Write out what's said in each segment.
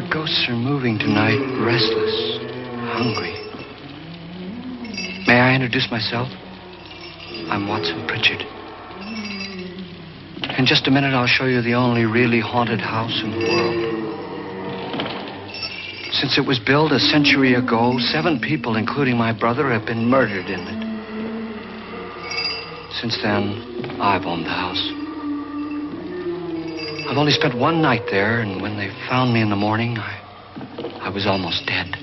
your ghosts are moving tonight, restless, hungry. May I introduce myself? I'm Watson Pritchard. In just a minute, I'll show you the only really haunted house in the world. Since it was built a century ago, 7 people, including my brother, have been murdered in it. Since then, I've owned the house. I've only spent one night there, and when they found me in the morning, I was almost dead.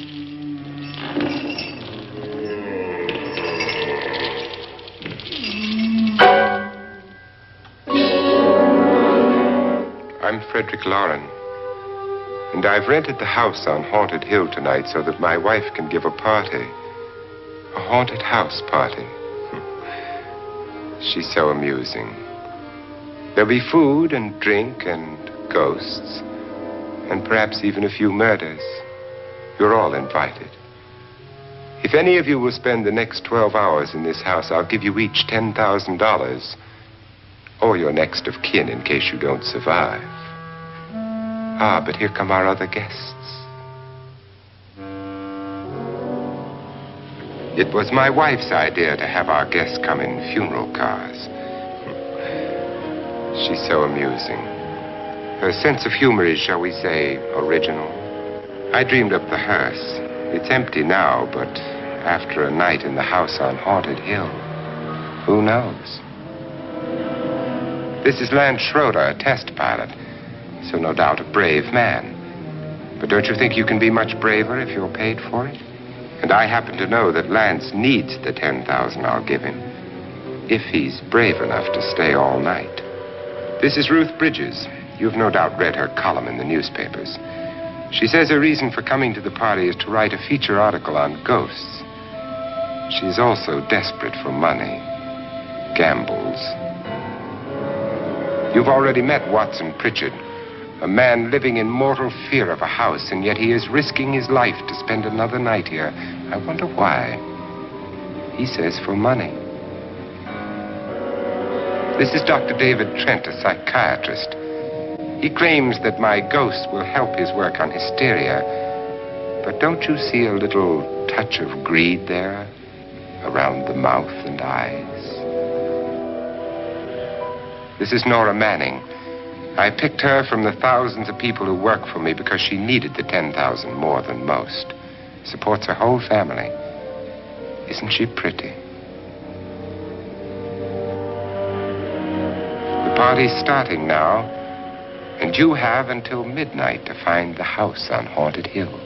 I'm Frederick Loren, and I've rented the house on Haunted Hill tonight so that my wife can give a party. A haunted house party. She's so amusing. There'll be food and drink and ghosts, and perhaps even a few murders. You're all invited. If any of you will spend the next 12 hours in this house, I'll give you each $10,000. Or your next of kin in case you don't survive. Ah, but here come our other guests. It was my wife's idea to have our guests come in funeral cars. She's so amusing. Her sense of humor is, shall we say, original. I dreamed up the hearse. It's empty now, but after a night in the house on Haunted Hill, who knows? This is Lance Schroeder, a test pilot, so no doubt a brave man. But don't you think you can be much braver if you're paid for it? And I happen to know that Lance needs the $10,000 I'll give him, if he's brave enough to stay all night. This is Ruth Bridges. You've no doubt read her column in the newspapers. She says her reason for coming to the party is to write a feature article on ghosts. She's also desperate for money, gambles. You've already met Watson Pritchard, a man living in mortal fear of a house, and yet he is risking his life to spend another night here. I wonder why. He says for money. This is Dr. David Trent, a psychiatrist. He claims that my ghost will help his work on hysteria. But don't you see a little touch of greed there around the mouth and eyes? This is Nora Manning. I picked her from the thousands of people who work for me because she needed the $10,000 more than most. Supports her whole family. Isn't she pretty? The party's starting now, and you have until midnight to find the house on Haunted Hill.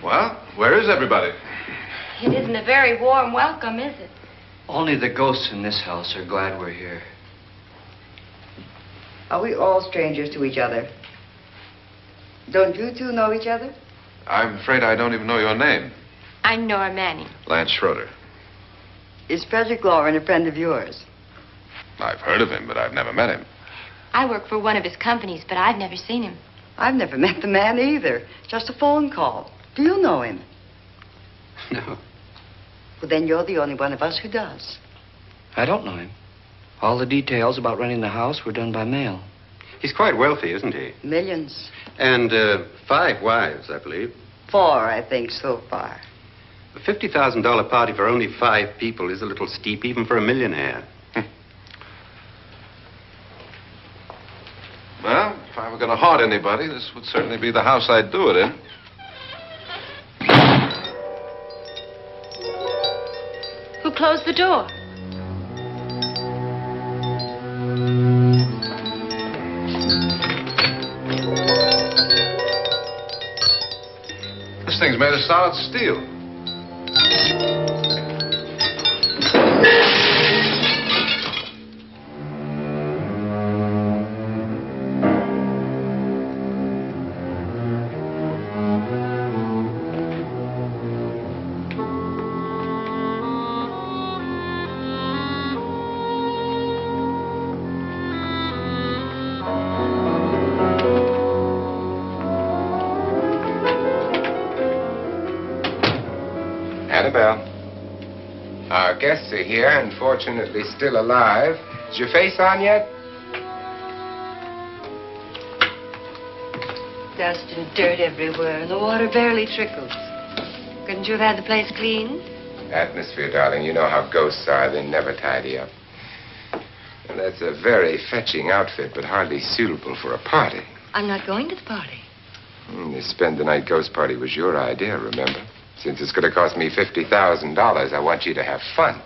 Well, where is everybody? It isn't a very warm welcome, is it? Only the ghosts in this house are glad we're here. Are we all strangers to each other? Don't you two know each other? I'm afraid I don't even know your name. I'm Nora Manning. Lance Schroeder. Is Frederick Loren a friend of yours? I've heard of him, but I've never met him. I work for one of his companies, but I've never seen him. I've never met the man either. Just a phone call. Do you know him? No, Well, then you're the only one of us who does. I don't know him. All the details about running the house were done by mail. He's quite wealthy, isn't he? Millions. And 5 wives, I believe. 4, I think, so far. A $50,000 party for only 5 people is a little steep, even for a millionaire. Well, if I were going to haunt anybody, this would certainly be the house I'd do it in. Who closed the door? This thing's made of solid steel. Annabelle, our guests are here, unfortunately still alive. Is your face on yet? Dust and dirt everywhere, and the water barely trickles. Couldn't you have had the place cleaned? Atmosphere, darling. You know how ghosts are. They never tidy up. And that's a very fetching outfit, but hardly suitable for a party. I'm not going to the party. The spend-the-night ghost party was your idea, remember? Since it's going to cost me $50,000, I want you to have fun.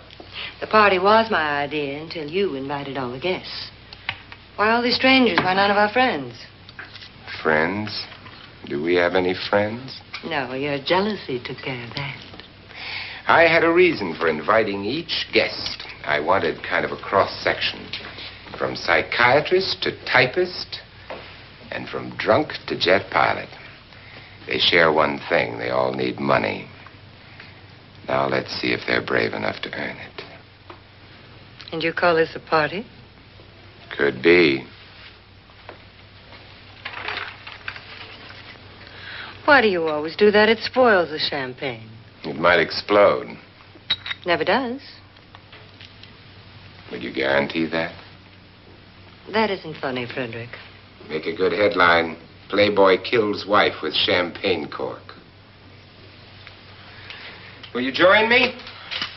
The party was my idea until you invited all the guests. Why, all these strangers were none of our friends. Friends? Do we have any friends? No, your jealousy took care of that. I had a reason for inviting each guest. I wanted kind of a cross-section. From psychiatrist to typist, and from drunk to jet pilot. They share one thing. They all need money. Now let's see if they're brave enough to earn it. And you call this a party? Could be. Why do you always do that? It spoils the champagne. It might explode. Never does. Would you guarantee that? That isn't funny, Frederick. Make a good headline. Playboy kills wife with champagne cork. Will you join me?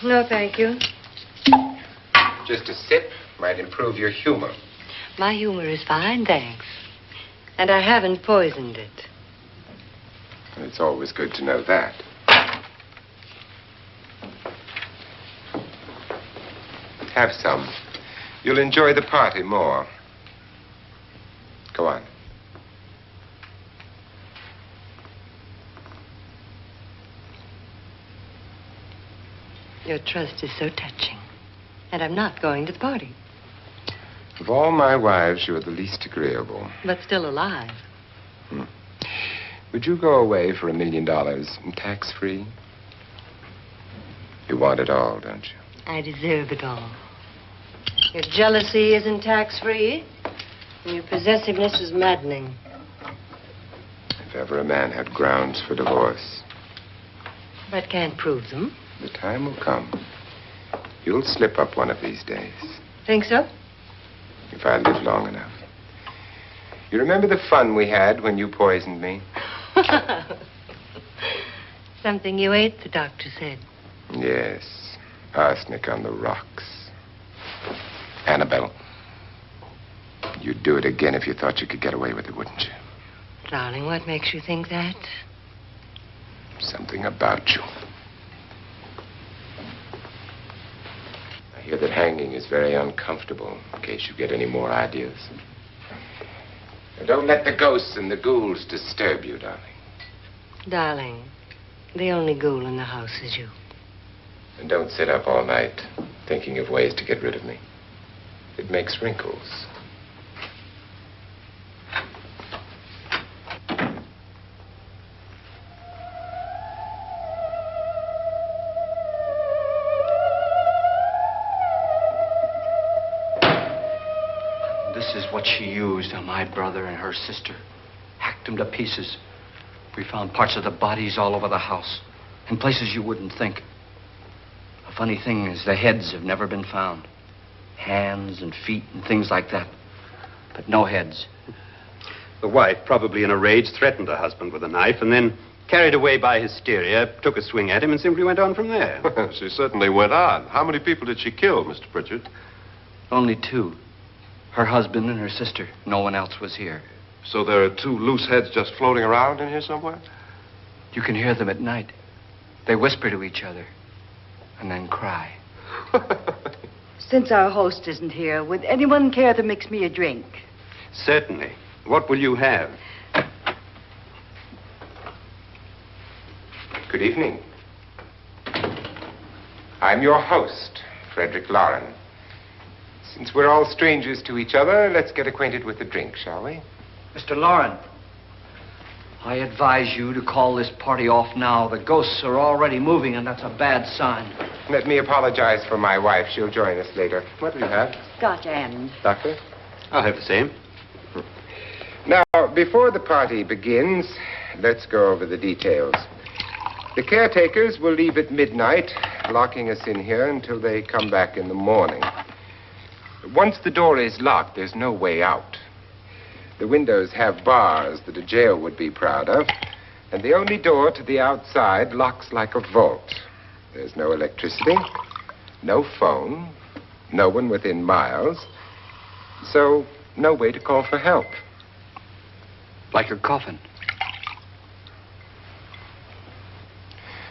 No, thank you. Just a sip might improve your humor. My humor is fine, thanks. And I haven't poisoned it. It's always good to know that. Have some. You'll enjoy the party more. Go on. Your trust is so touching. And I'm not going to the party. Of all my wives, you're the least agreeable. But still alive. Would you go away for $1 million tax-free? You want it all, don't you? I deserve it all. Your jealousy isn't tax-free. And your possessiveness is maddening. If ever a man had grounds for divorce. But can't prove them. The time will come. You'll slip up one of these days. Think so? If I live long enough. You remember the fun we had when you poisoned me? Something you ate, the doctor said. Yes. Arsenic on the rocks. Annabelle, you'd do it again if you thought you could get away with it, wouldn't you? Darling, what makes you think that? Something about you. I hear that hanging is very uncomfortable, in case you get any more ideas. Now, don't let the ghosts and the ghouls disturb you, darling. Darling, The only ghoul in the house is you. And don't sit up all night thinking of ways to get rid of me. It makes wrinkles. This is what she used on my brother and her sister. Hacked them to pieces. We found parts of the bodies all over the house, in places you wouldn't think. The funny thing is the heads have never been found. Hands and feet and things like that. But no heads. The wife, probably in a rage, threatened her husband with a knife and then, carried away by hysteria, took a swing at him and simply went on from there. She certainly went on. How many people did she kill, Mr. Pritchard? Only two. Her husband and her sister. No one else was here. So there are two loose heads just floating around in here somewhere? You can hear them at night. They whisper to each other and then cry. Since our host isn't here, would anyone care to mix me a drink? Certainly. What will you have? Good evening. I'm your host, Frederick Loren. Since we're all strangers to each other, let's get acquainted with the drink, shall we? Mr. Loren, I advise you to call this party off now. The ghosts are already moving, and that's a bad sign. Let me apologize for my wife. She'll join us later. What will you have? Scotch and. Doctor? I'll have the same. Now, before the party begins, let's go over the details. The caretakers will leave at midnight, locking us in here until they come back in the morning. Once the door is locked, there's no way out. The windows have bars that a jail would be proud of, and the only door to the outside locks like a vault. There's no electricity, no phone, no one within miles, so no way to call for help. Like a coffin.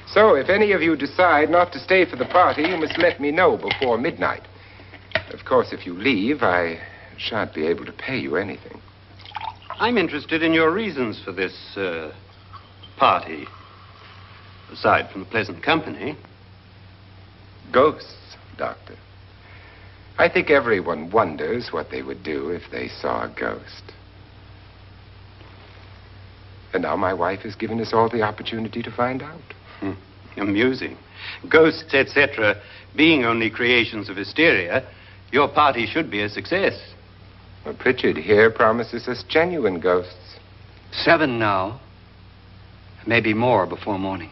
So if any of you decide not to stay for the party, you must let me know before midnight. Of course, if you leave, I shan't be able to pay you anything. I'm interested in your reasons for this, party. Aside from the pleasant company. Ghosts, Doctor. I think everyone wonders what they would do if they saw a ghost. And now my wife has given us all the opportunity to find out. Amusing. Ghosts, etc., being only creations of hysteria, your party should be a success. Well, Pritchard here promises us genuine ghosts. 7 now. Maybe more before morning.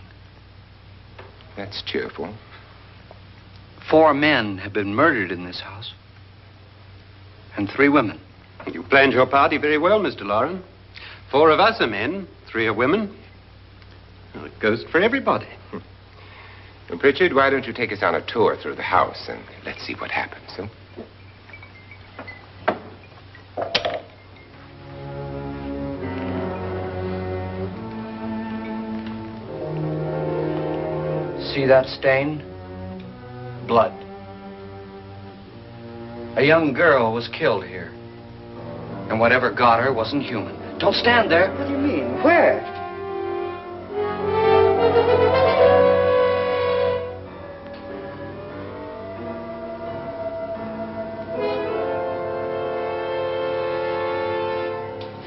That's cheerful. 4 men have been murdered in this house. And 3 women. You planned your party very well, Mr. Loren. 4 of us are men, 3 are women. Well, a ghost for everybody. Well, Pritchard, why don't you take us on a tour through the house and let's see what happens, huh? See that stain? Blood. A young girl was killed here. And whatever got her wasn't human. Don't stand there. What do you mean? Where?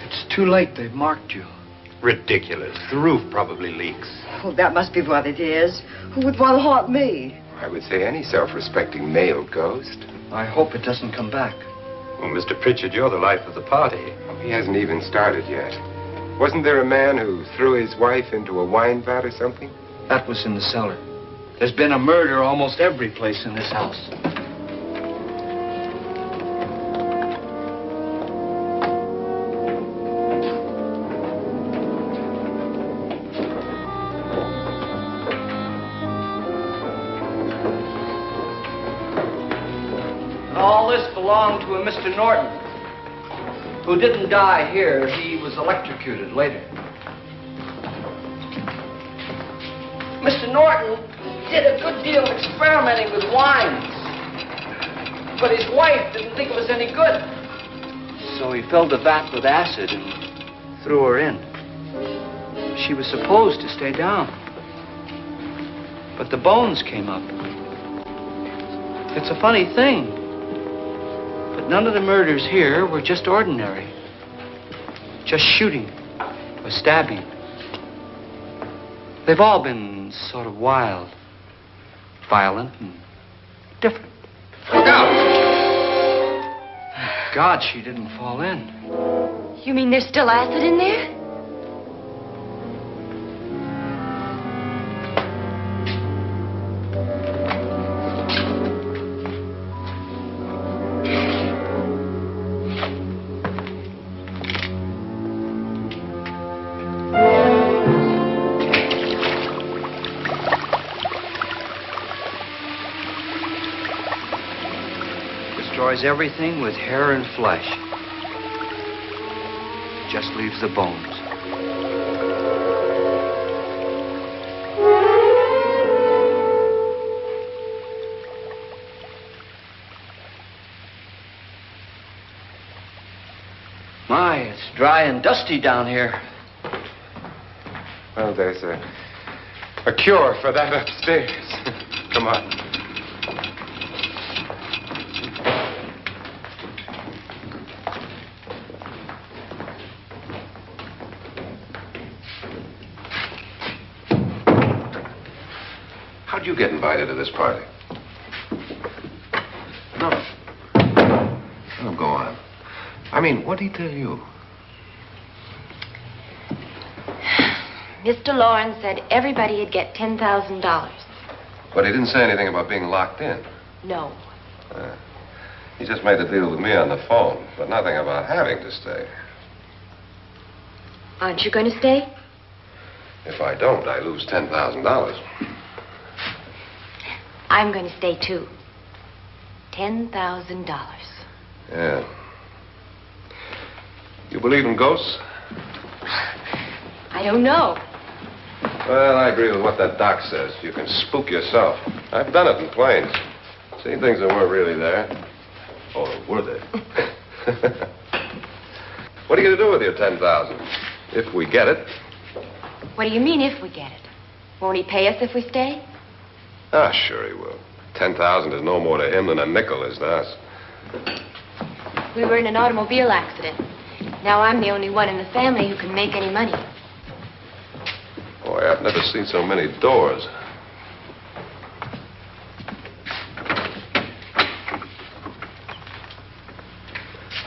It's too late. They've marked you. Ridiculous. The roof probably leaks. Oh, that must be what it is. Who would want to haunt me? I would say any self-respecting male ghost. I hope it doesn't come back. Well, Mr. Pritchard, you're the life of the party. He hasn't even started yet. Wasn't there a man who threw his wife into a wine vat or something? That was in the cellar. There's been a murder almost every place in this house. All this belonged to a Mr. Norton, who didn't die here. He was electrocuted later. Mr. Norton did a good deal of experimenting with wines, but his wife didn't think it was any good. So he filled the vat with acid and threw her in. She was supposed to stay down. But the bones came up. It's a funny thing. But none of the murders here were just ordinary. Just shooting or stabbing. They've all been sort of wild, violent, and different. Look out! Thank God she didn't fall in. You mean there's still acid in there? Destroys everything with hair and flesh. Just leaves the bones. My, it's dry and dusty down here. Well, there's a cure for that upstairs. Come on. How'd you get invited to this party? No. Oh, go on. I mean, what'd he tell you? Mr. Loren said everybody'd get $10,000. But he didn't say anything about being locked in. No. He just made the deal with me on the phone, but nothing about having to stay. Aren't you going to stay? If I don't, I lose $10,000. I'm going to stay, too. $10,000. Yeah. You believe in ghosts? I don't know. Well, I agree with what that doc says. You can spook yourself. I've done it in planes. Seen things that weren't really there. Or were they? What are you going to do with your $10,000? If we get it. What do you mean, if we get it? Won't he pay us if we stay? Ah, sure he will. 10,000 is no more to him than a nickel is to us. We were in an automobile accident. Now I'm the only one in the family who can make any money. Boy, I've never seen so many doors.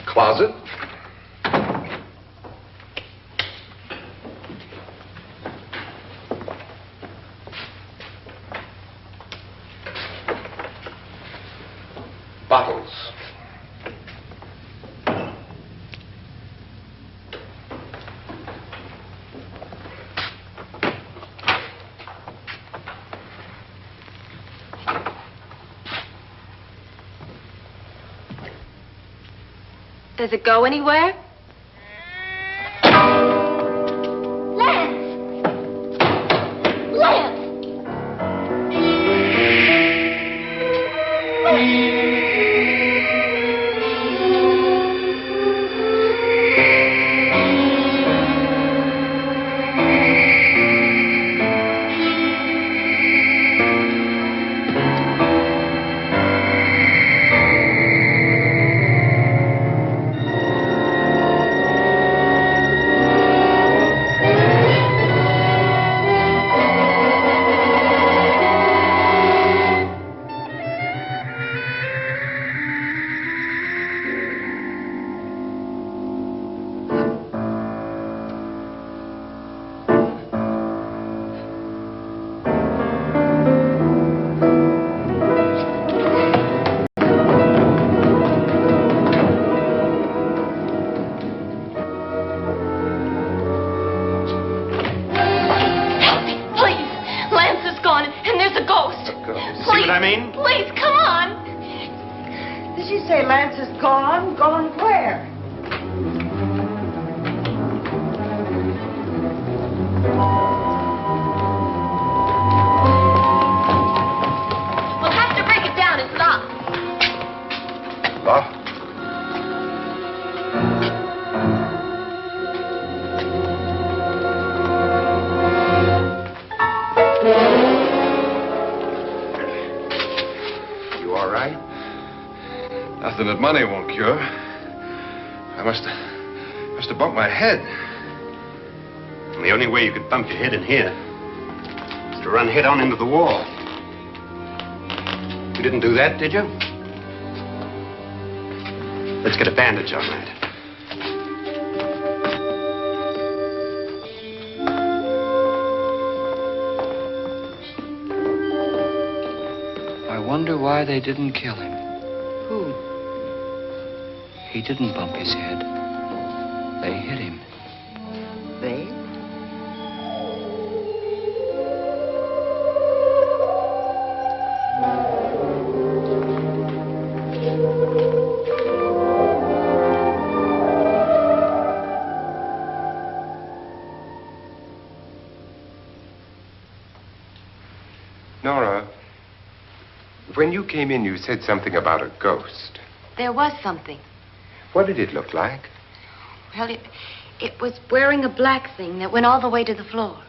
Closet. Bottles. Does it go anywhere? Lance! Lance! Please, come on. Did she say Lance is gone? Gone where? We'll have to break it down. It's locked. Locked? something that money won't cure. I must have bumped my head. And the only way you could bump your head in here is to run head on into the wall. You didn't do that, did you? Let's get a bandage on that. I wonder why they didn't kill him. Who? He didn't bump his head. They hit him. They? Nora, when you came in, you said something about a ghost. There was something. What did it look like? Well, it was wearing a black thing that went all the way to the floor.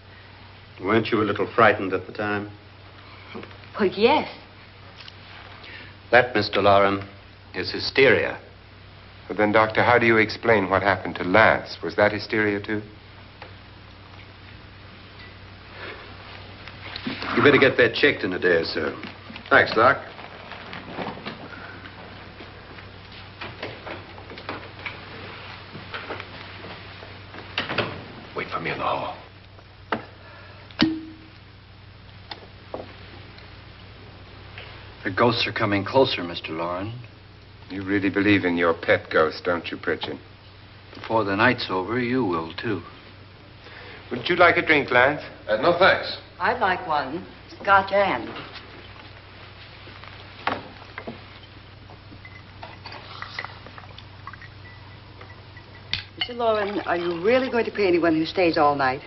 Weren't you a little frightened at the time? Well, yes. That, Mr. Loren, is hysteria. Well, then, Doctor, how do you explain what happened to Lance? Was that hysteria, too? You better get that checked in a day or so. Thanks, Doc. Wait for me in the hall. The ghosts are coming closer, Mr. Loren. You really believe in your pet ghost, don't you, Pritchard? Before the night's over, you will, too. Would you like a drink, Lance? No, thanks. I'd like one. Scotch and. Mr. Loren, are you really going to pay anyone who stays all night?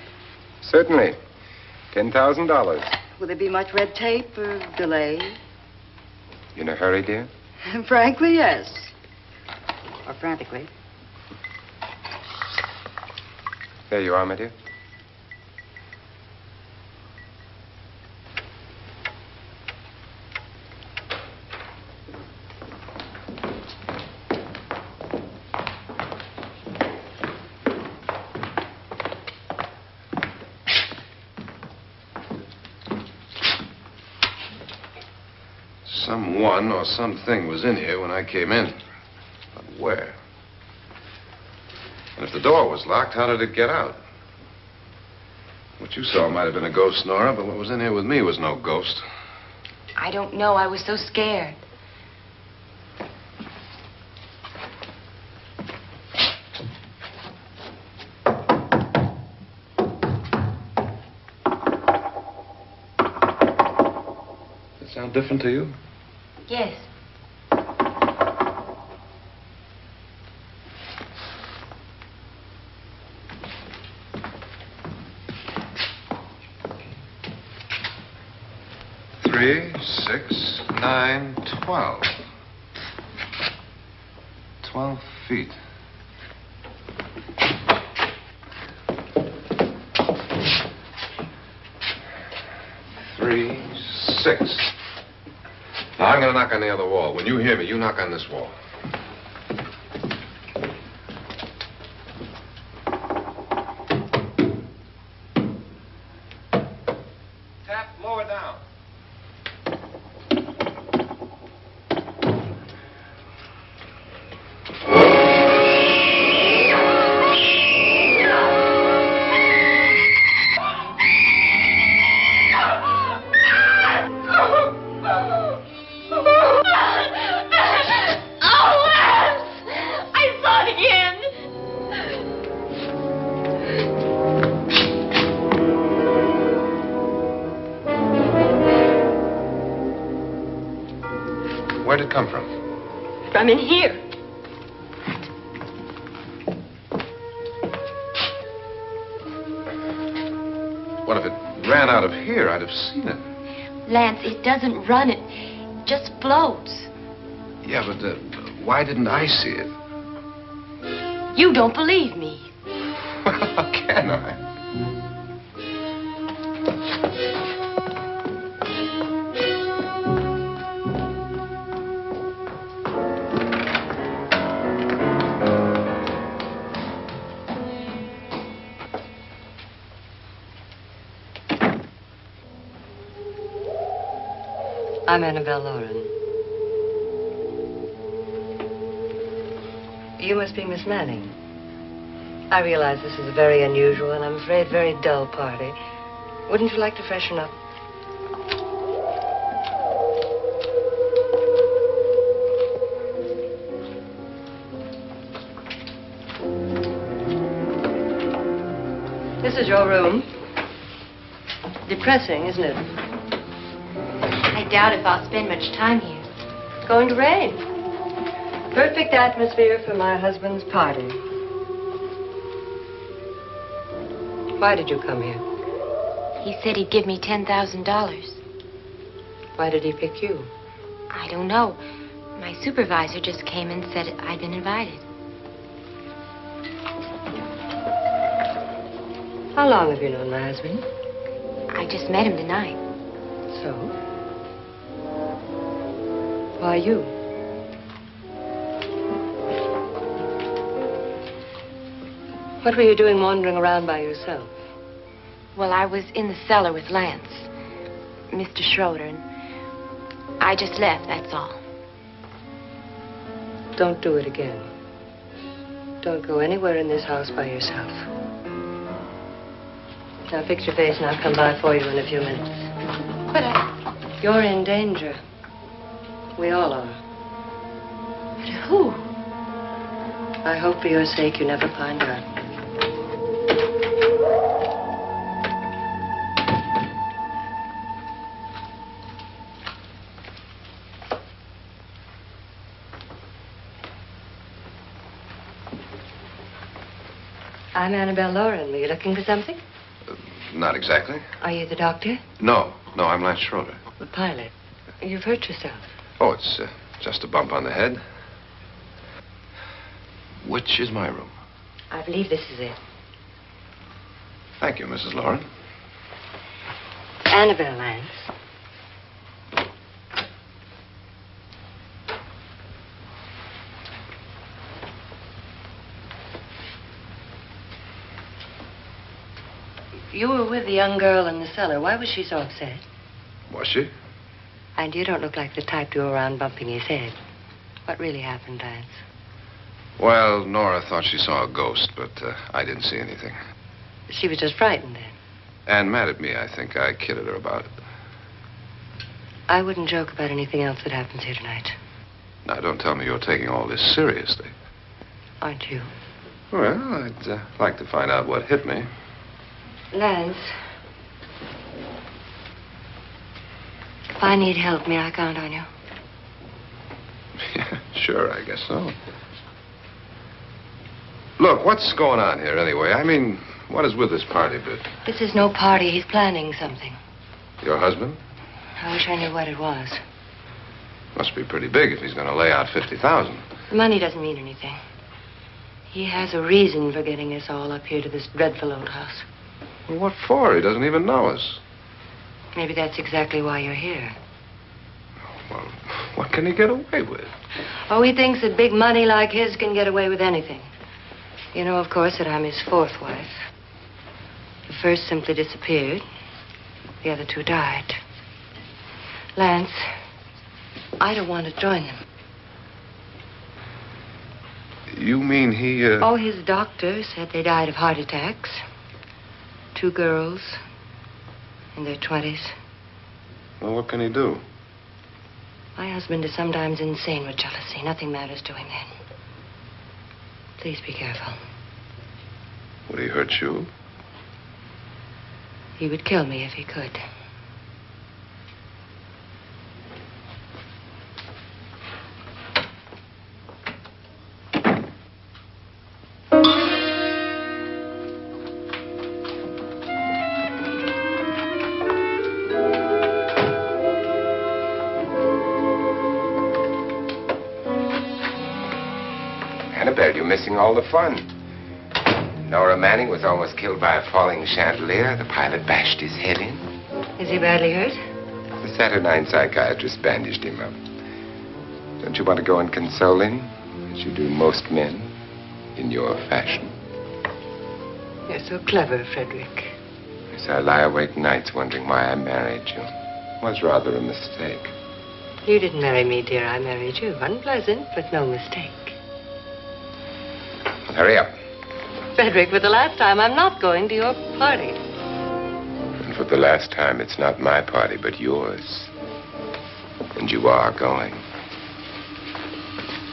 Certainly. $10,000. Will there be much red tape or delay? You in a hurry, dear? Frankly, yes. Or frantically. There you are, my dear. Someone or something was in here when I came in. But where? And if the door was locked, how did it get out? What you saw might have been a ghost, Nora, but what was in here with me was no ghost. I don't know. I was so scared. Does it sound different to you? Yes. Three, 6, 9, 12. 12 feet. Three, 6. Now, I'm going to knock on the other wall. When you hear me, you knock on this wall. Tap lower down. Where'd it come from? From in here. What if it ran out of here? I'd have seen it. Lance, it doesn't run. It just floats. Yeah, but why didn't I see it? You don't believe me. How can I? I'm Annabelle Loren. You must be Miss Manning. I realize this is a very unusual and I'm afraid very dull party. Wouldn't you like to freshen up? This is your room. Depressing, isn't it? I doubt if I'll spend much time here. It's going to rain. Perfect atmosphere for my husband's party. Why did you come here? He said he'd give me $10,000. Why did he pick you? I don't know. My supervisor just came and said I'd been invited. How long have you known my husband? I just met him tonight. So? Why you? What were you doing wandering around by yourself? Well, I was in the cellar with Lance, Mr. Schroeder, and I just left, that's all. Don't do it again. Don't go anywhere in this house by yourself. Now fix your face and I'll come by for you in a few minutes. But You're in danger. We all are. But who? I hope for your sake you never find out. I'm Annabelle Loren. Were you looking for something? Not exactly. Are you the doctor? No, I'm Lance Schroeder. The pilot. You've hurt yourself. Oh, it's just a bump on the head. Which is my room? I believe this is it. Thank you, Mrs. Loren. Annabelle, Lance. You were with the young girl in the cellar. Why was she so upset? Was she? And you don't look like the type to go around bumping his head. What really happened, Lance? Well, Nora thought she saw a ghost, but I didn't see anything. She was just frightened then. And mad at me, I think. I kidded her about it. I wouldn't joke about anything else that happens here tonight. Now, don't tell me you're taking all this seriously. Aren't you? Well, I'd like to find out what hit me. Lance. If I need help, may I count on you? Yeah, sure, I guess so. Look, what's going on here anyway? I mean, what is with this party bit? This is no party. He's planning something. Your husband? I wish I knew what it was. Must be pretty big if he's going to lay out $50,000. The money doesn't mean anything. He has a reason for getting us all up here to this dreadful old house. Well, what for? He doesn't even know us. Maybe that's exactly why you're here. Well, what can he get away with? Oh, he thinks that big money like his can get away with anything. You know, of course, that I'm his fourth wife. The first simply disappeared. The other two died. Lance, I don't want to join them. You mean he, Oh, his doctor said they died of heart attacks. 2 girls in their 20s. Well, what can he do? My husband is sometimes insane with jealousy. Nothing matters to him then. Please be careful. Would he hurt you? He would kill me if he could. Annabelle, you're missing all the fun. Nora Manning was almost killed by a falling chandelier. The pilot bashed his head in. Is he badly hurt? The Saturnine psychiatrist bandaged him up. Don't you want to go and console him, as you do most men, in your fashion? You're so clever, Frederick. Yes, I lie awake nights wondering why I married you. It was rather a mistake. You didn't marry me, dear. I married you. Unpleasant, but no mistake. Well, hurry up. Frederick, for the last time, I'm not going to your party. And for the last time, it's not my party, but yours. And you are going.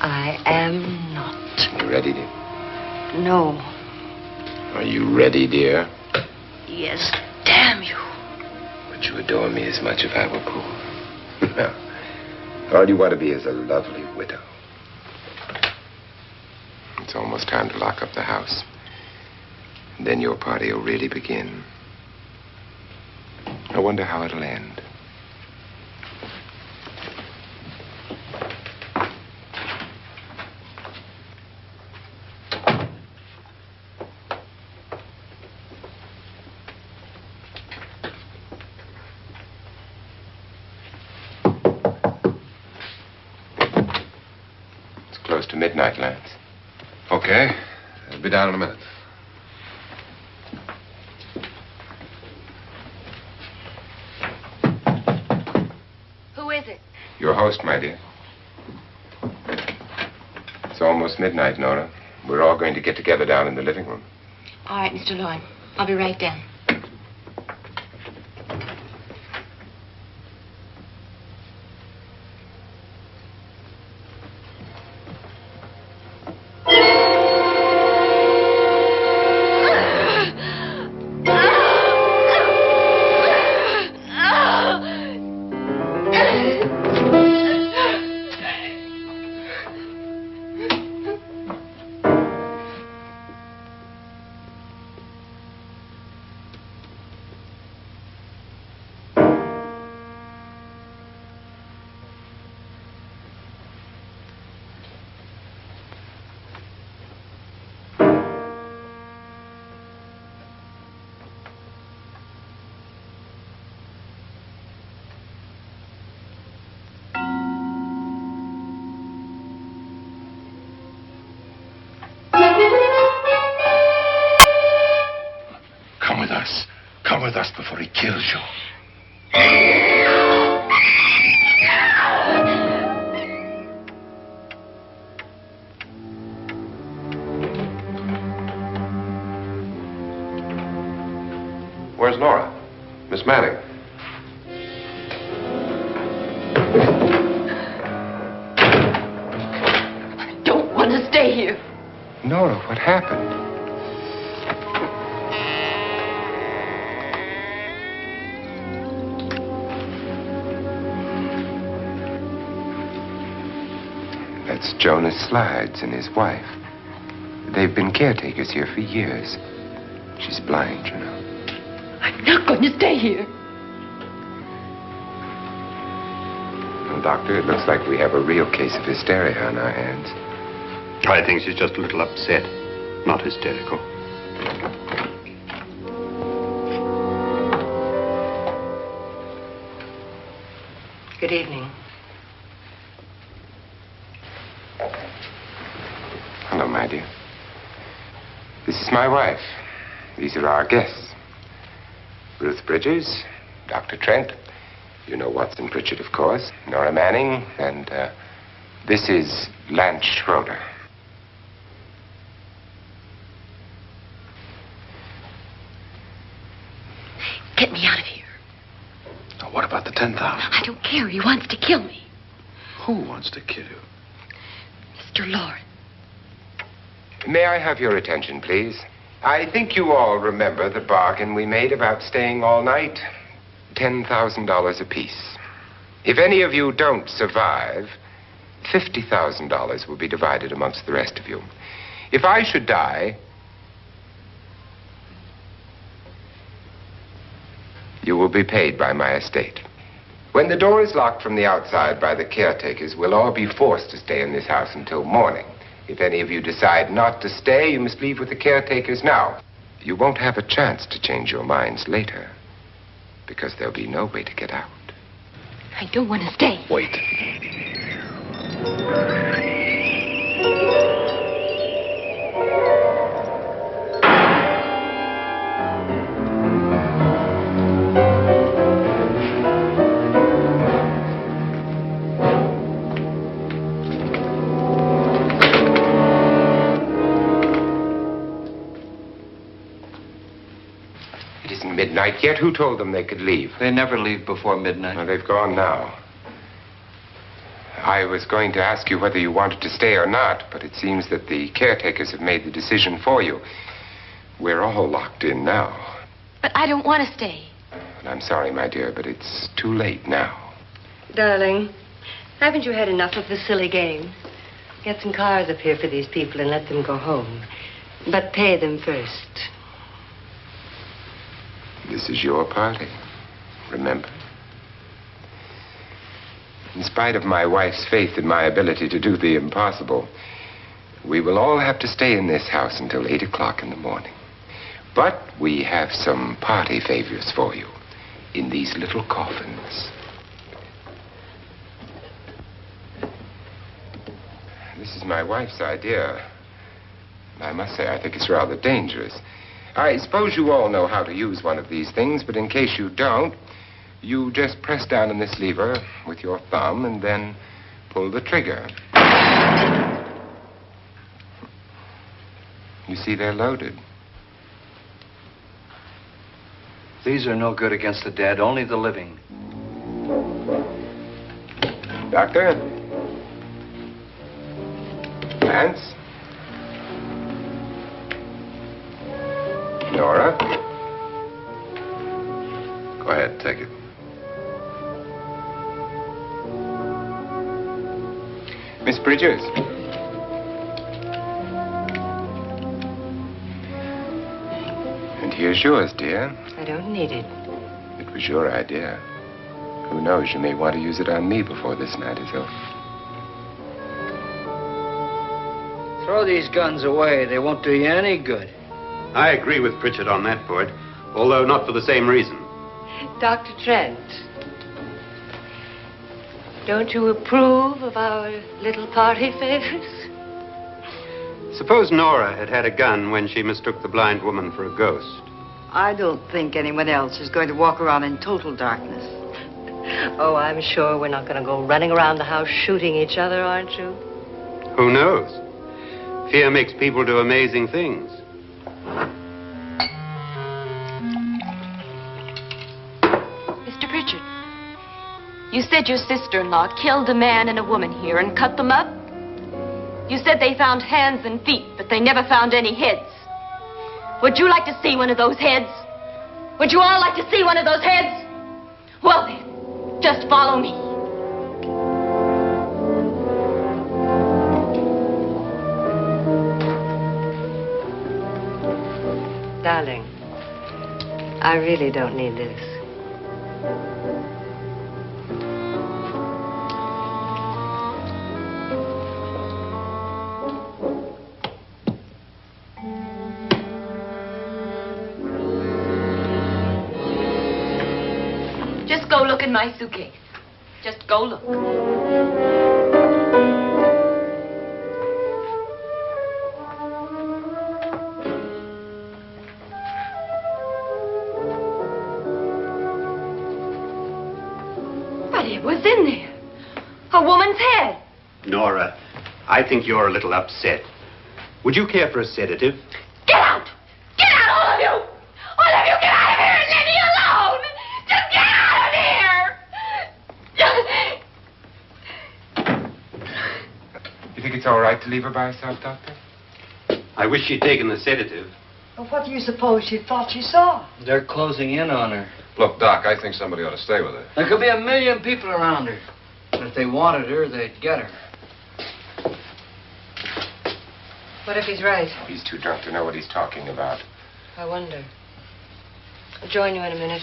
I am not. You ready, dear? No. Are you ready, dear? Yes, damn you. Would you adore me as much if I were poor? No. All you want to be is a lovely widow. It's almost time to lock up the house. And then your party will really begin. I wonder how it'll end. It's close to midnight, Lance. Okay. I'll be down in a minute. Who is it? Your host, my dear. It's almost midnight, Nora. We're all going to get together down in the living room. All right, Mr. Loren. I'll be right down. Come with us before he kills you. Where's Nora? Miss Manning. I don't want to stay here. Nora, what happened? That's Jonas Slides and his wife. They've been caretakers here for years. She's blind, you know. I'm not going to stay here. Well, Doctor, it looks like we have a real case of hysteria on our hands. I think she's just a little upset, not hysterical. Good evening. Hello, my dear. This is my wife. These are our guests. Ruth Bridges, Dr. Trent. You know Watson Pritchard, of course. Nora Manning, and this is Lance Schroeder. Get me out of here. Now, what about the 10,000? I don't care. He wants to kill me. Who wants to kill you? Mr. Loren. May I have your attention, please? I think you all remember the bargain we made about staying all night. $10,000 apiece. If any of you don't survive, $50,000 will be divided amongst the rest of you. If I should die, you will be paid by my estate. When the door is locked from the outside by the caretakers, we'll all be forced to stay in this house until morning. If any of you decide not to stay, you must leave with the caretakers now. You won't have a chance to change your minds later, because there'll be no way to get out. I don't want to stay. Wait. It isn't midnight yet. Who told them they could leave? They never leave before midnight. Well, they've gone now. I was going to ask you whether you wanted to stay or not, but it seems that the caretakers have made the decision for you. We're all locked in now. But I don't want to stay. And I'm sorry, my dear, but it's too late now. Darling, haven't you had enough of the silly game? Get some cars up here for these people and let them go home. But pay them first. This is your party, remember? In spite of my wife's faith in my ability to do the impossible, we will all have to stay in this house until 8 o'clock in the morning. But we have some party favors for you in these little coffins. This is my wife's idea. I must say, I think it's rather dangerous. I suppose you all know how to use one of these things, but in case you don't, you just press down on this lever with your thumb and then pull the trigger. You see, they're loaded. These are no good against the dead, only the living. Doctor? Lance? Nora? Go ahead, take it. Miss Bridges? And here's yours, dear. I don't need it. It was your idea. Who knows, you may want to use it on me before this night is over. Throw these guns away. They won't do you any good. I agree with Pritchard on that point, although not for the same reason. Dr. Trent, don't you approve of our little party favors? Suppose Nora had had a gun when she mistook the blind woman for a ghost. I don't think anyone else is going to walk around in total darkness. Oh, I'm sure we're not going to go running around the house shooting each other, aren't you? Who knows? Fear makes people do amazing things. Mr. Pritchard, you said your sister-in-law killed a man and a woman here and cut them up? You said they found hands and feet, but they never found any heads. Would you like to see one of those heads? Would you all like to see one of those heads? Well then, just follow me. Darling, I really don't need this. Just go look in my suitcase. Just go look. But it was in there. A woman's head. Nora, I think you're a little upset. Would you care for a sedative? Get out! Get out, all of you! All of you, get out of here and leave me alone! Just get out of here! You think it's all right to leave her by herself, Doctor? I wish she'd taken the sedative. Well, what do you suppose she thought she saw? They're closing in on her. Look, Doc, I think somebody ought to stay with her. There could be 1 million people around her. But if they wanted her, they'd get her. What if he's right? He's too drunk to know what he's talking about. I wonder. I'll join you in a minute.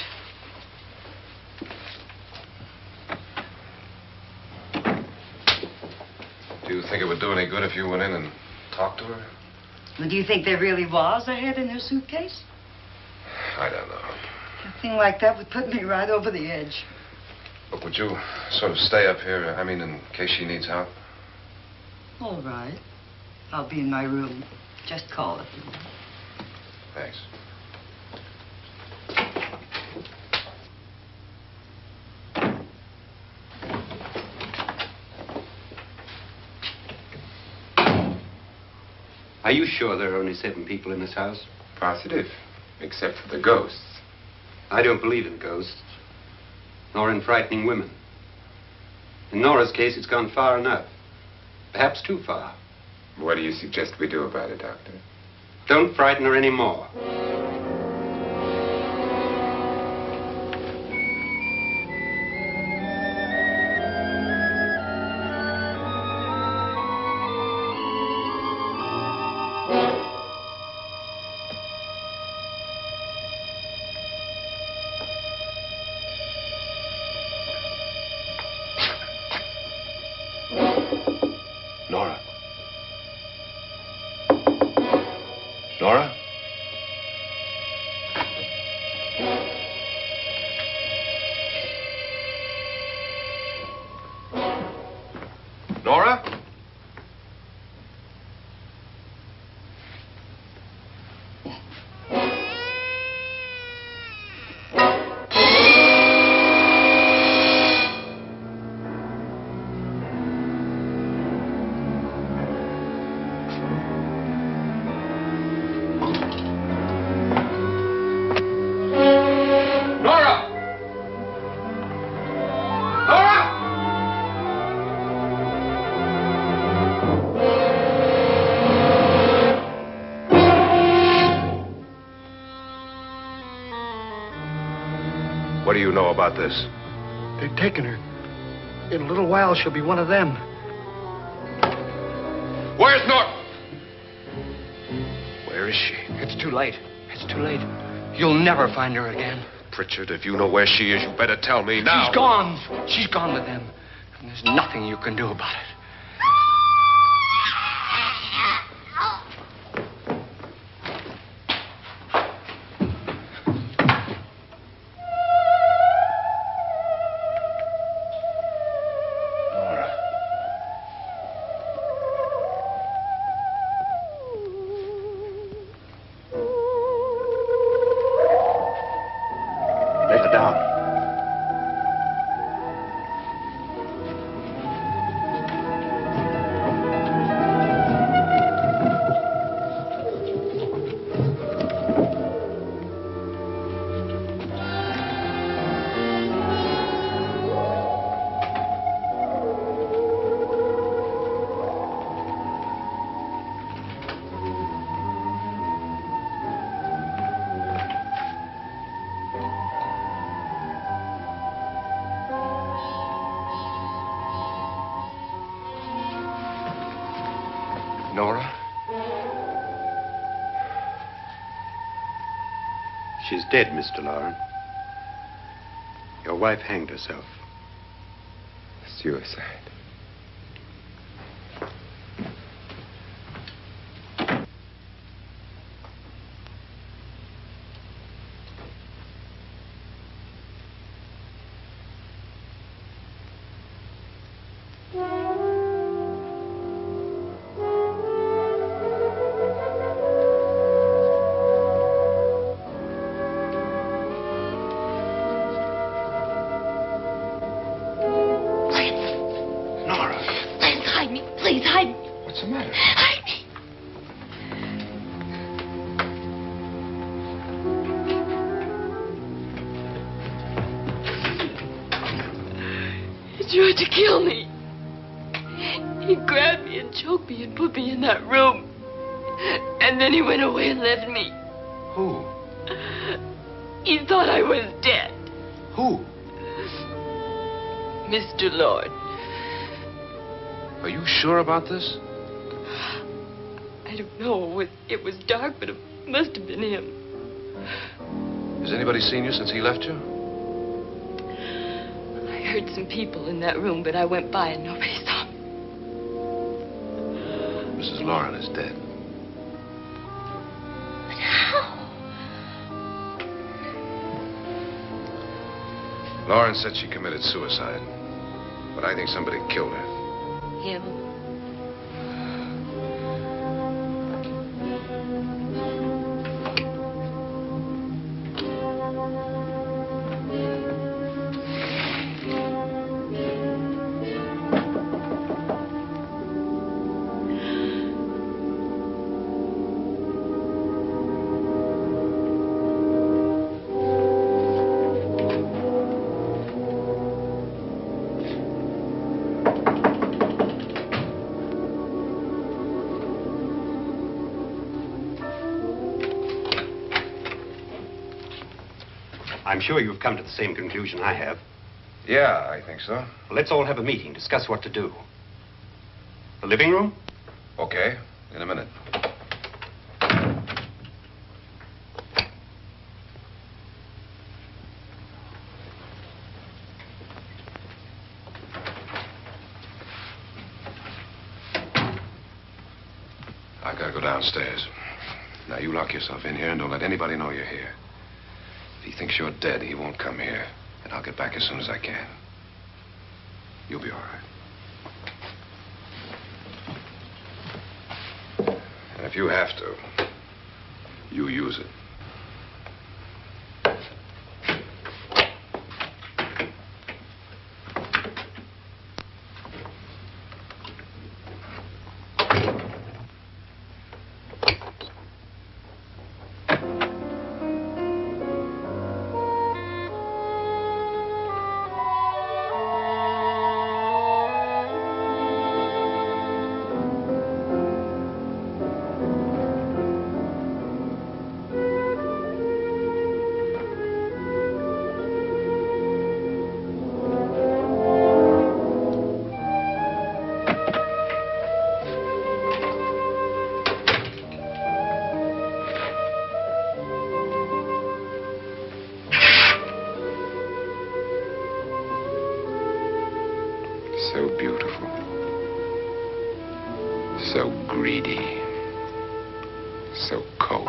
Do you think it would do any good if you went in and talked to her? Well, do you think there really was a head in her suitcase? I don't know. A thing like that would put me right over the edge. Look, would you sort of stay up here, I mean, in case she needs help? All right. I'll be in my room. Just call it. Thanks. Are you sure there are only 7 people in this house? Positive, except for the ghosts. I don't believe in ghosts, nor in frightening women. In Nora's case, it's gone far enough. Perhaps too far. What do you suggest we do about it, Doctor? Don't frighten her anymore. Nora? Nora? Nora? What do you know about this? They've taken her. In a little while, she'll be one of them. Where's Nora? Where is she? It's too late. It's too late. You'll never find her again. Pritchard, if you know where she is, you better tell me now. She's gone. She's gone with them. And there's nothing you can do about it. Lay her down. Nora? She's dead, Mr. Loren. Your wife hanged herself. Suicide. Please, hide me. What's the matter? Hide me. He tried to kill me. He grabbed me and choked me and put me in that room. And then he went away and left me. Who? He thought I was dead. Who? Mr. Lord. Are you sure about this? I don't know. It was dark, but it must have been him. Has anybody seen you since he left you? I heard some people in that room, but I went by and nobody saw me. Mrs. Loren is dead. But how? Loren said she committed suicide, but I think somebody killed her. Him? I'm sure you've come to the same conclusion I have. Yeah, I think so. Well, let's all have a meeting, discuss what to do. The living room? Okay, in a minute. I gotta go downstairs. Now, you lock yourself in here and don't let anybody know you're here. If he thinks you're dead, he won't come here. And I'll get back as soon as I can. You'll be all right. And if you have to, you use it. So beautiful. So greedy. So cold.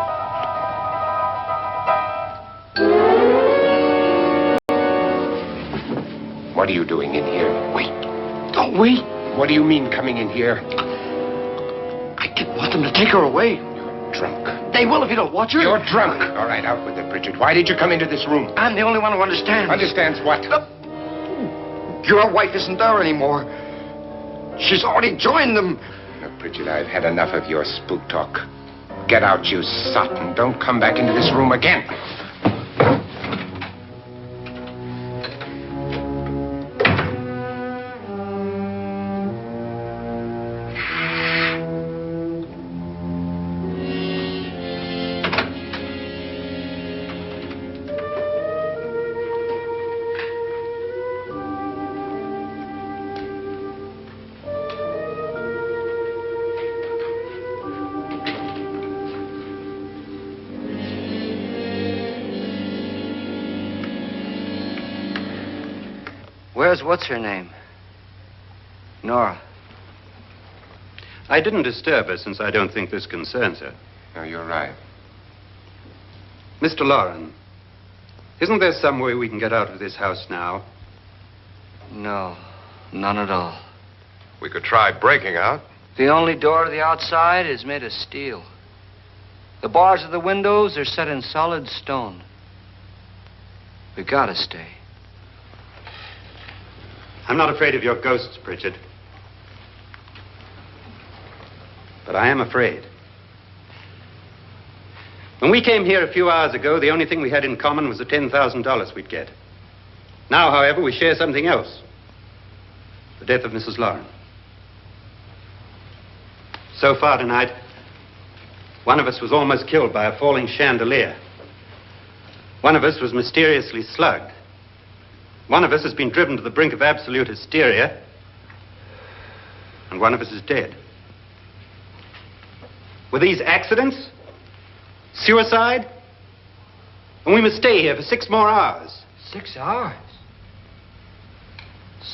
What are you doing in here? Wait. Don't wait. What do you mean coming in here? I didn't want them to take her away. You're drunk. They will if you don't watch her. You're drunk. All right, out with it, Bridget. Why did you come into this room? I'm the only one who understands. Understands what? Your wife isn't there anymore. She's already joined them. Look, Bridget, I've had enough of your spook talk. Get out, you sot, and don't come back into this room again. Where's what's-her-name? Nora. I didn't disturb her since I don't think this concerns her. No, you're right. Mr. Loren, isn't there some way we can get out of this house now? No, none at all. We could try breaking out. The only door to the outside is made of steel. The bars of the windows are set in solid stone. We gotta stay. I'm not afraid of your ghosts, Pritchard. But I am afraid. When we came here a few hours ago, the only thing we had in common was the $10,000 we'd get. Now, however, we share something else. The death of Mrs. Loren. So far tonight, one of us was almost killed by a falling chandelier. One of us was mysteriously slugged. One of us has been driven to the brink of absolute hysteria. And one of us is dead. Were these accidents? Suicide? And we must stay here for 6 more hours. 6 hours?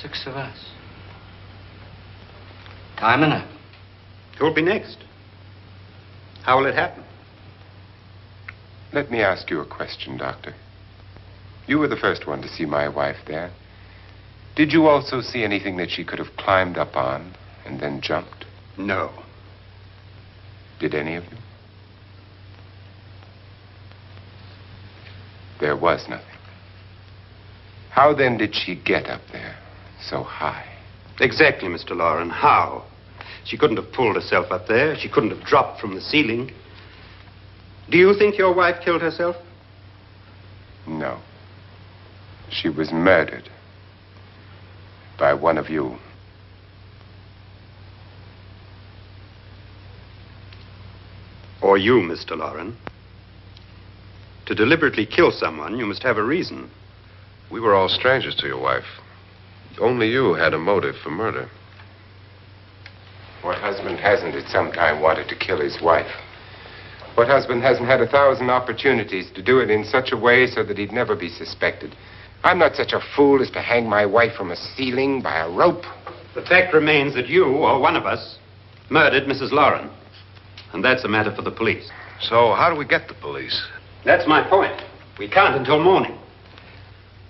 6 of us. Time enough. Who'll be next? How will it happen? Let me ask you a question, Doctor. You were the first one to see my wife there. Did you also see anything that she could have climbed up on and then jumped? No. Did any of you? There was nothing. How then did she get up there so high? Exactly, Mr. Loren. How? She couldn't have pulled herself up there. She couldn't have dropped from the ceiling. Do you think your wife killed herself? No. She was murdered by one of you. Or you, Mr. Loren. To deliberately kill someone, you must have a reason. We were all strangers to your wife. Only you had a motive for murder. What husband hasn't at some time wanted to kill his wife? What husband hasn't had 1,000 opportunities to do it in such a way so that he'd never be suspected? I'm not such a fool as to hang my wife from a ceiling by a rope. The fact remains that you, or one of us, murdered Mrs. Loren. And that's a matter for the police. So how do we get the police? That's my point. We can't until morning.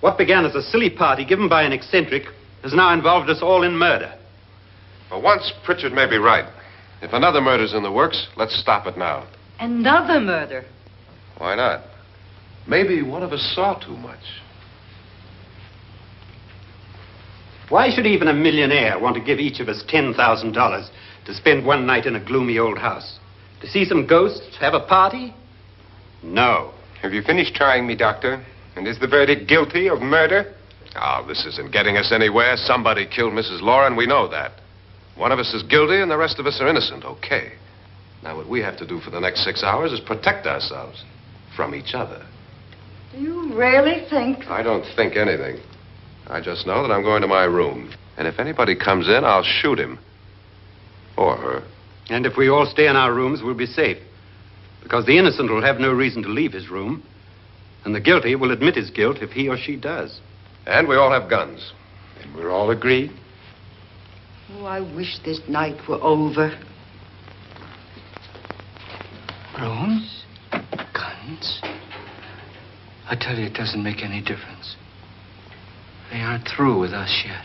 What began as a silly party given by an eccentric has now involved us all in murder. For once, Pritchard may be right. If another murder's in the works, let's stop it now. Another murder? Why not? Maybe one of us saw too much. Why should even a millionaire want to give each of us $10,000 to spend one night in a gloomy old house? To see some ghosts, have a party? No. Have you finished trying me, Doctor? And is the verdict guilty of murder? Oh, this isn't getting us anywhere. Somebody killed Mrs. Loren. We know that. One of us is guilty and the rest of us are innocent. Okay. Now, what we have to do for the next 6 hours is protect ourselves from each other. You really think? I don't think anything. I just know that I'm going to my room. And if anybody comes in, I'll shoot him. Or her. And if we all stay in our rooms, we'll be safe. Because the innocent will have no reason to leave his room. And the guilty will admit his guilt if he or she does. And we all have guns. And we're all agreed? Oh, I wish this night were over. Rooms? Guns? I tell you, it doesn't make any difference. They aren't through with us yet.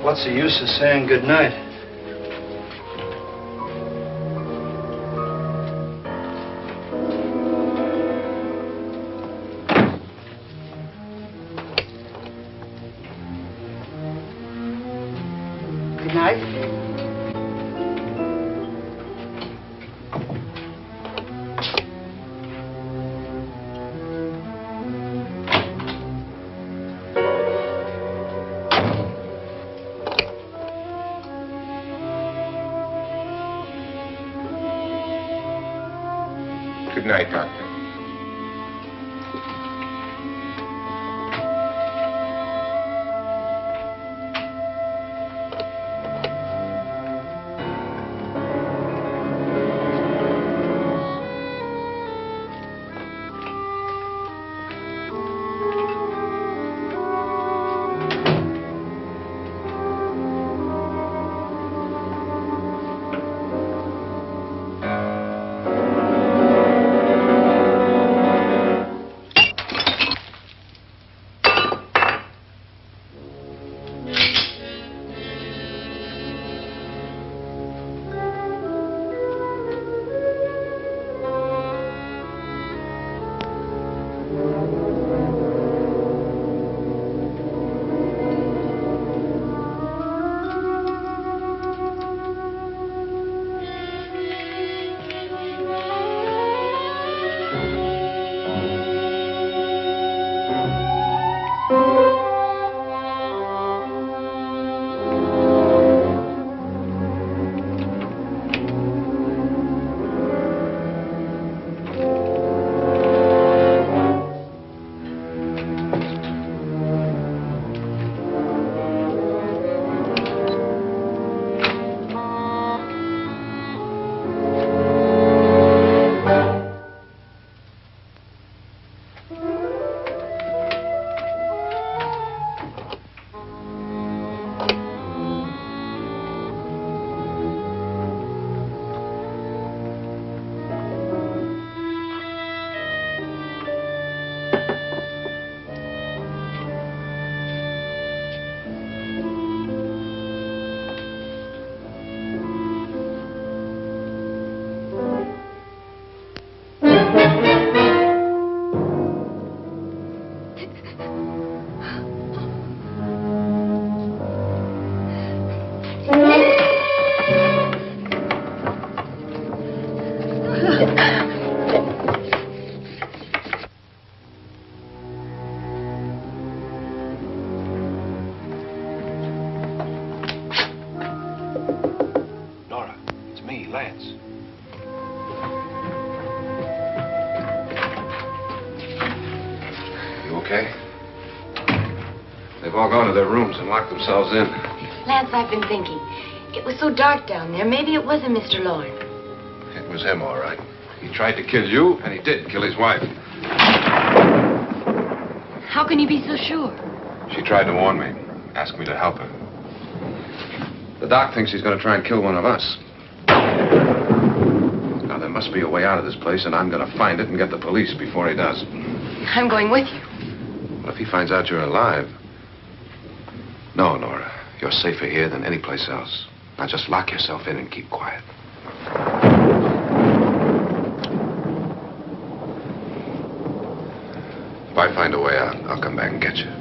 What's the use of saying good night? Good night. Good night, Doctor. okay? They've all gone to their rooms and locked themselves in. Lance, I've been thinking. It was so dark down there. Maybe it wasn't Mr. Loren. It was him, all right. He tried to kill you, and he did kill his wife. How can you be so sure? She tried to warn me, asked me to help her. The doc thinks he's going to try and kill one of us. Now, there must be a way out of this place, and I'm going to find it and get the police before he does. I'm going with you. What if he finds out you're alive? No, Nora. You're safer here than any place else. Now just lock yourself in and keep quiet. If I find a way out, I'll come back and get you.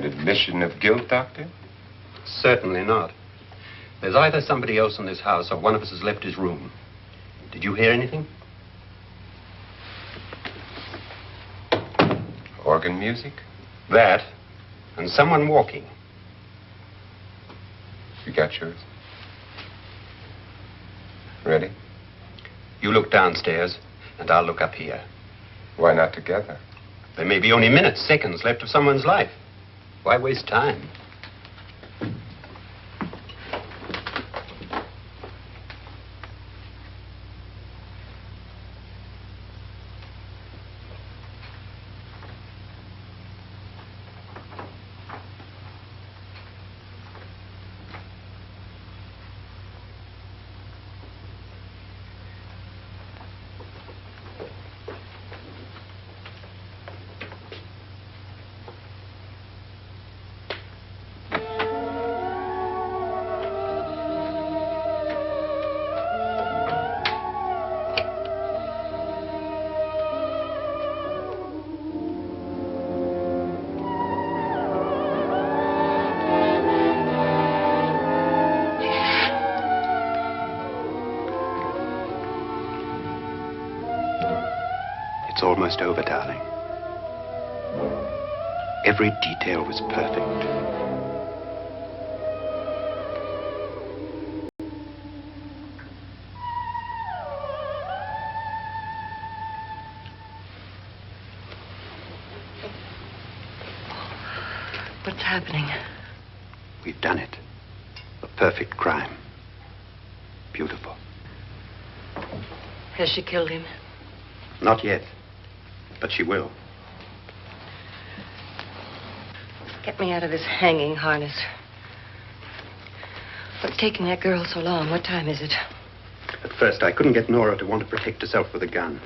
admission of guilt, Doctor? Certainly not. There's either somebody else in this house or one of us has left his room. Did you hear anything? Organ music? That, and someone walking. You got yours? Ready? You look downstairs, and I'll look up here. Why not together? There may be only minutes, seconds left of someone's life. Why waste time? It's almost over, darling. Every detail was perfect. What's happening? We've done it. A perfect crime. Beautiful. Has she killed him? Not yet, but she will. Get me out of this hanging harness. What's taking that girl so long? What time is it? At first, I couldn't get Nora to want to protect herself with a gun.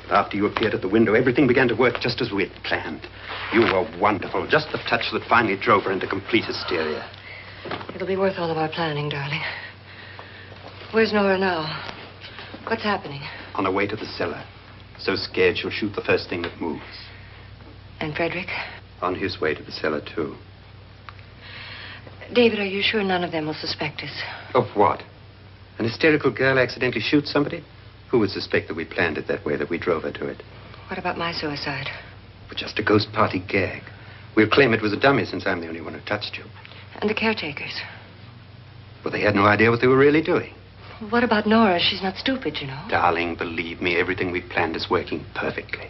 But after you appeared at the window, everything began to work just as we had planned. You were wonderful. Just the touch that finally drove her into complete hysteria. It'll be worth all of our planning, darling. Where's Nora now? What's happening? On her way to the cellar. So scared she'll shoot the first thing that moves. And Frederick? On his way to the cellar, too. David, are you sure none of them will suspect us? Of what? An hysterical girl accidentally shoots somebody? Who would suspect that we planned it that way, that we drove her to it? What about my suicide? But just a ghost party gag. We'll claim it was a dummy since I'm the only one who touched you. And the caretakers? Well, they had no idea what they were really doing. What about Nora? She's not stupid, you know. Darling, believe me, everything we planned is working perfectly.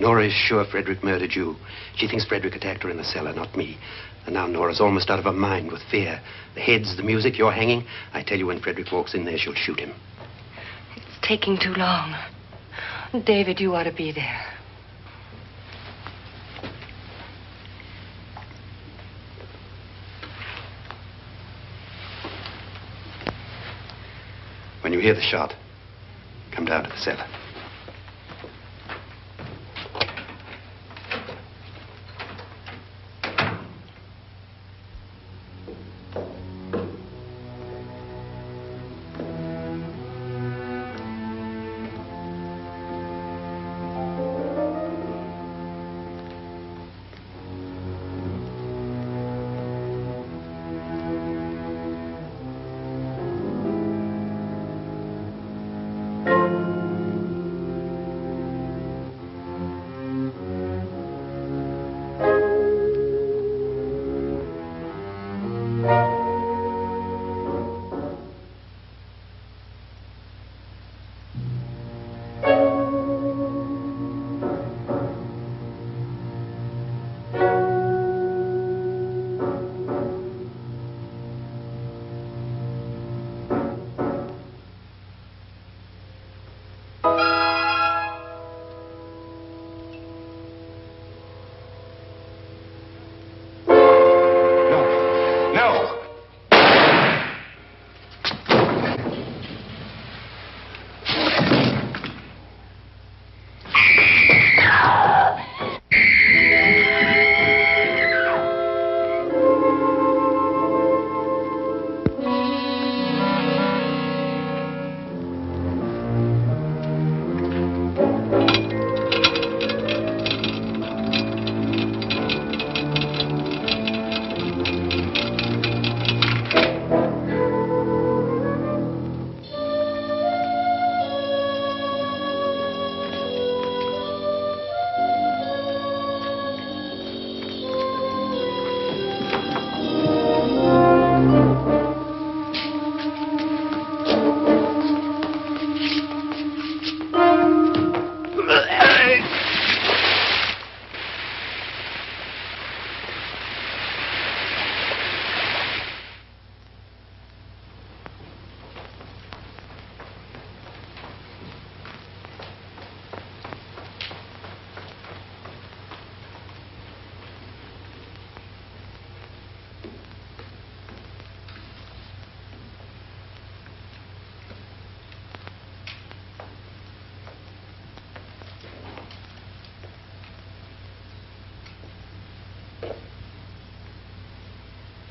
Nora is sure Frederick murdered you. She thinks Frederick attacked her in the cellar, not me. And now Nora's almost out of her mind with fear. The heads, the music, you're hanging. I tell you, when Frederick walks in there, she'll shoot him. It's taking too long. David, you ought to be there. When you hear the shot, come down to the cellar.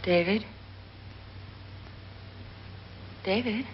David? David?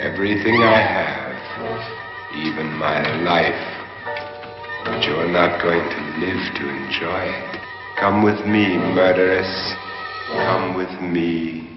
Everything I have, even my life. But you're not going to live to enjoy it. Come with me, murderess. Come with me.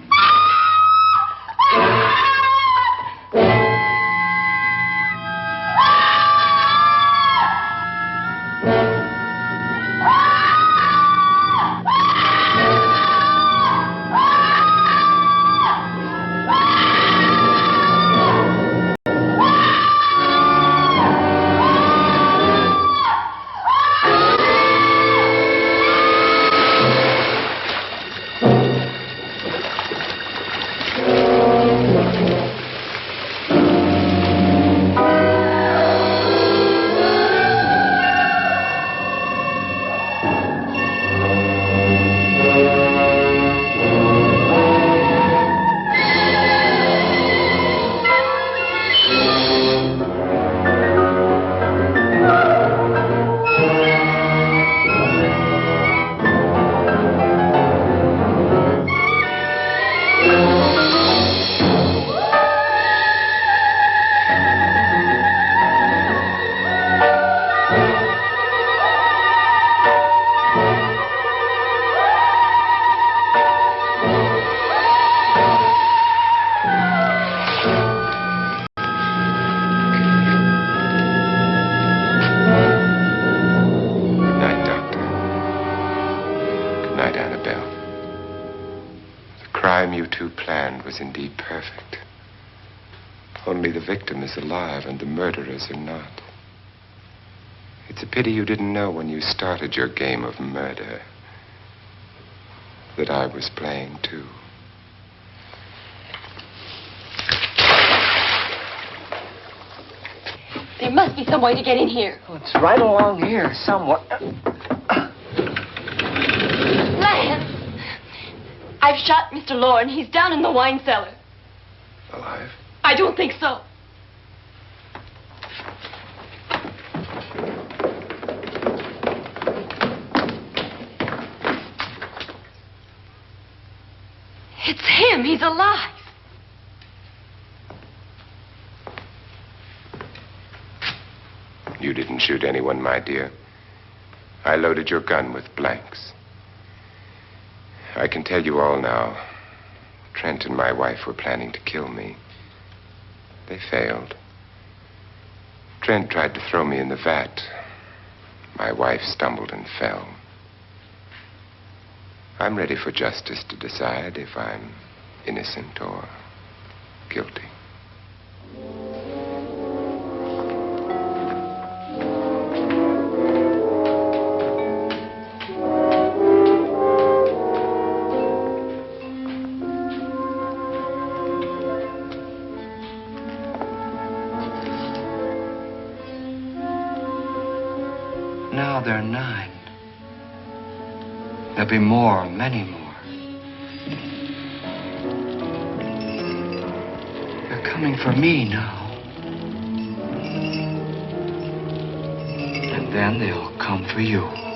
Was indeed perfect. Only the victim is alive and the murderers are not. It's a pity you didn't know when you started your game of murder that I was playing too. There must be some way to get in here. Oh, it's right along here somewhere. Lance! I've shot Mr. Loren. He's down in the wine cellar. Alive? I don't think so. It's him. He's alive. You didn't shoot anyone, my dear. I loaded your gun with blanks. I can tell you all now. Trent and my wife were planning to kill me. They failed. Trent tried to throw me in the vat. My wife stumbled and fell. I'm ready for justice to decide if I'm innocent or guilty. Now they're 9. There'll be more, many more. They're coming for me now. And then they'll come for you.